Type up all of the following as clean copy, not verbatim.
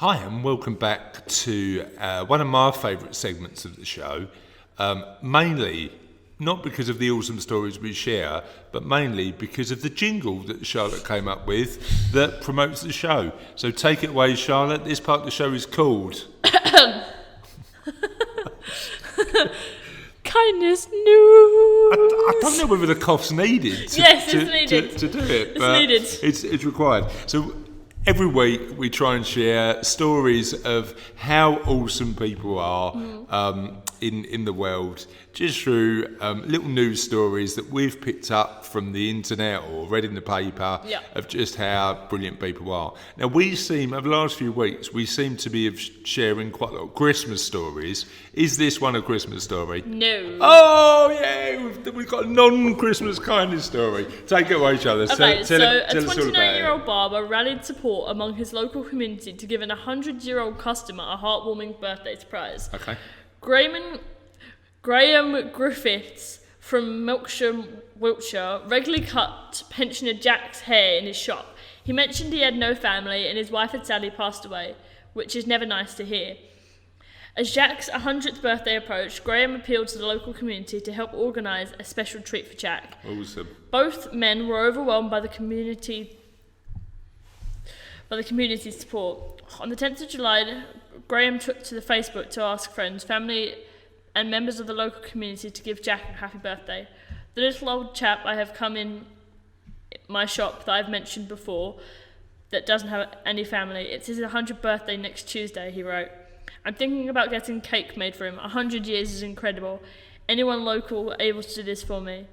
Hi, and welcome back to one of my favourite segments of the show. Mainly, not because of the awesome stories we share, but mainly because of the jingle that Charlotte came up with that promotes the show. So take it away, Charlotte. This part of the show is called... Kindness news. I don't know whether the cough's needed Yes, it's needed. to do it, It's but needed. It's required. So every week we try and share stories of how awesome people are in the world, just through little news stories that we've picked up from the internet or read in the paper of just how brilliant people are. Now we seem, over the last few weeks, we seem to be sharing quite a lot of Christmas stories. Is this one a Christmas story? No. Oh yeah, we've got a non-Christmas kindness story. Take it away, Charlotte. Okay, tell a us all about it. 29-year-old barber rallied support among his local community to give an 100-year-old customer a heartwarming birthday surprise. Okay. Graham Griffiths from Wiltshire regularly cut pensioner Jack's hair in his shop. He mentioned he had no family and his wife had sadly passed away, which is never nice to hear. As Jack's 100th birthday approached, Graham appealed to the local community to help organise a special treat for Jack. Awesome. Both men were overwhelmed by the community's support. On the 10th of July, Graham took to the Facebook to ask friends, family and members of the local community to give Jack a happy birthday. The little old chap I have come in my shop that I've mentioned before that doesn't have any family. It's his 100th birthday next Tuesday, he wrote. I'm thinking about getting cake made for him. 100 years is incredible. Anyone local able to do this for me?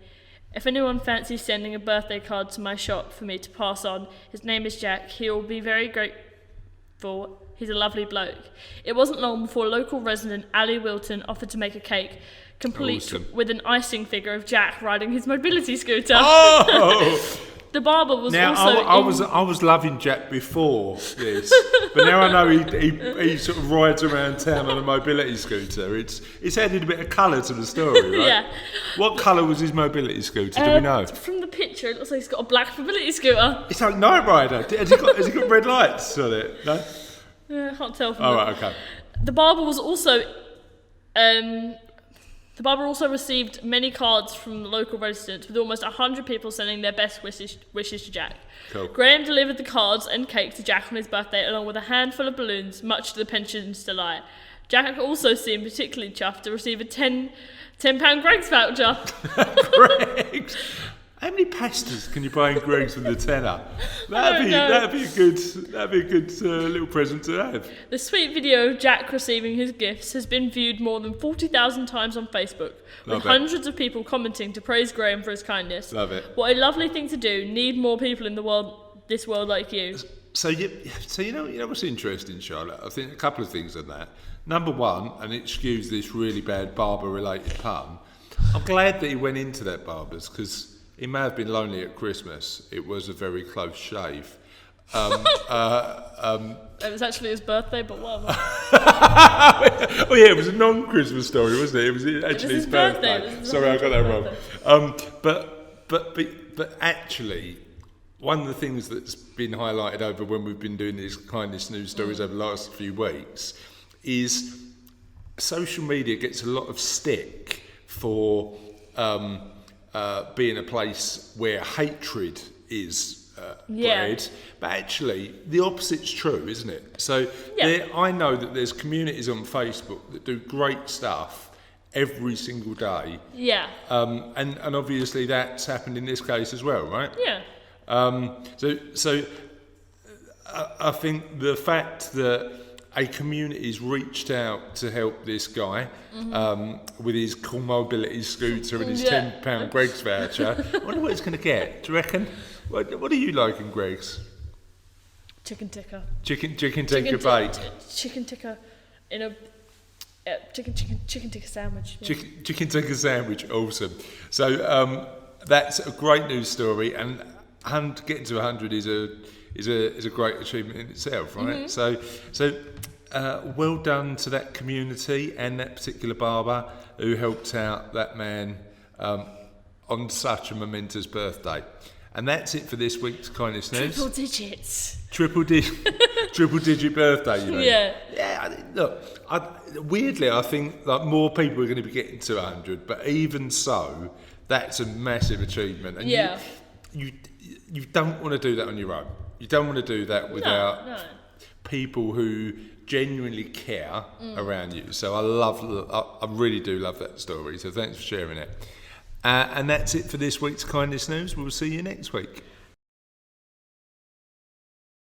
If anyone fancies sending a birthday card to my shop for me to pass on, his name is Jack. He will be very grateful. He's a lovely bloke. It wasn't long before local resident Ali Wilton offered to make a cake, complete with an icing figure of Jack riding his mobility scooter. Oh! The barber was now, also I was loving Jack before this, but now I know he sort of rides around town on a mobility scooter. It's added a bit of colour to the story, right? Yeah. What colour was his mobility scooter? Do we know? From the picture, it looks like he's got a black mobility scooter. It's like Knight Rider. Has he got red lights on it? No. I can't tell from Oh, that. right, okay. The barber also received many cards from local residents, with almost 100 people sending their best wishes to Jack. Cool. Graham delivered the cards and cake to Jack on his birthday, along with a handful of balloons, much to the pension's delight. Jack also seemed particularly chuffed to receive a £10 Greggs voucher. Greggs? How many pastas can you buy in Greggs with the tenner? That'd be a good little present to have. The sweet video of Jack receiving his gifts has been viewed more than 40,000 times on Facebook, with hundreds of people commenting to praise Graham for his kindness. Love it. What a lovely thing to do. Need more people in this world like you. So you know what's interesting, Charlotte? I think a couple of things on that. Number one, and excuse this really bad barber-related pun, I'm glad that he went into that barber's, because he may have been lonely at Christmas. It was a very close shave. It was actually his birthday, but whatever. Oh yeah, it was a non-Christmas story, wasn't it? It was actually his birthday. Sorry, I got that wrong. But actually, one of the things that's been highlighted over when we've been doing these kindness news stories over the last few weeks is social media gets a lot of stick for being a place where hatred is bred, but actually the opposite's true, isn't it? So I know that there's communities on Facebook that do great stuff every single day. Yeah. And obviously that's happened in this case as well, right? Yeah. So I think the fact that a community's reached out to help this guy with his cool mobility scooter and his £10 Greggs voucher. I wonder what he's going to get. Do you reckon? What do you like in Greggs? Chicken tikka. Chicken tikka bake. Chicken tikka in a chicken tikka sandwich. Yeah. Chicken tikka sandwich, awesome. So that's a great news story, and getting to 100 is a great achievement in itself, right? Mm-hmm. So well done to that community and that particular barber who helped out that man on such a momentous birthday. And that's it for this week's Kindness News. Triple digits. Triple digit birthday, you know. Yeah. Yeah. Weirdly, I think like more people are going to be getting to 100, but even so, that's a massive achievement. And you don't want to do that on your own. You don't want to do that without people who genuinely care around you. So I really do love that story. So thanks for sharing it. And that's it for this week's Kindness News. We'll see you next week.